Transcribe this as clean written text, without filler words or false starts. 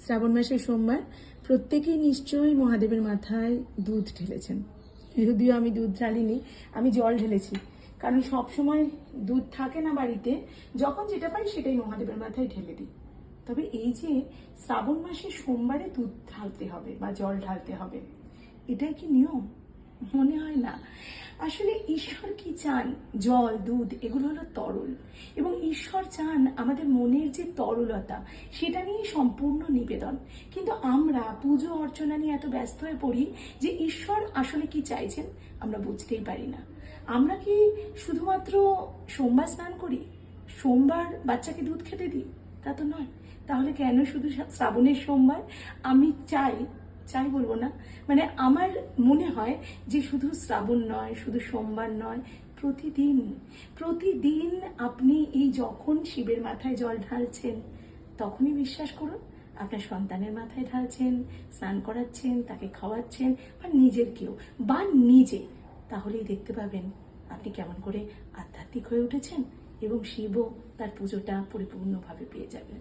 শ্রাবণ মাসের সোমবার প্রত্যেকেই নিশ্চয়ই মহাদেবের মাথায় দুধ ঢেলেছেন। যদিও আমি দুধ ঢালিনি, আমি জল ঢেলেছি, কারণ সব সময় দুধ থাকে না বাড়িতে, যখন যেটা পাই সেটাই মহাদেবের মাথায় ঢেলে দিই। তবে এই যে শ্রাবণ মাসে সোমবারে দুধ ঢালতে হবে বা জল ঢালতে হবে, এটাই কি নিয়ম? মনে হয় না। আসলে ঈশ্বর কি চান? জল, দুধ এগুলো হলো তরল, এবং ঈশ্বর চান আমাদের মনের যে তরলতা, সেটা নিয়ে সম্পূর্ণ নিবেদন। কিন্তু আমরা পুজো অর্চনা নিয়ে এত ব্যস্ত হয়ে পড়ি যে ঈশ্বর আসলে কি চাইছেন আমরা বুঝতেই পারি না। আমরা কি শুধুমাত্র সোমবার স্নান করি, সোমবার বাচ্চাকে দুধ খেতে দিই? তা তো নয়। তাহলে কেন শুধু শ্রাবণের সোমবার? আমি চাই বলবো না, মানে আমার মনে হয় যে শুধু শ্রাবণ নয়, শুধু সোমবার নয়, প্রতিদিন আপনি এই যখন শিবের মাথায় জল ঢালছেন, তখনই বিশ্বাস করুন আপনার সন্তানের মাথায় ঢালছেন, স্নান করাচ্ছেন, তাকে খাওয়াচ্ছেন, বা নিজের কেউ বা নিজে, তাহলেই দেখতে পাবেন আপনি কেমন করে আধ্যাত্মিক হয়ে উঠেছেন, এবং শিবও তার পুজোটা পরিপূর্ণভাবে পেয়ে যাবেন।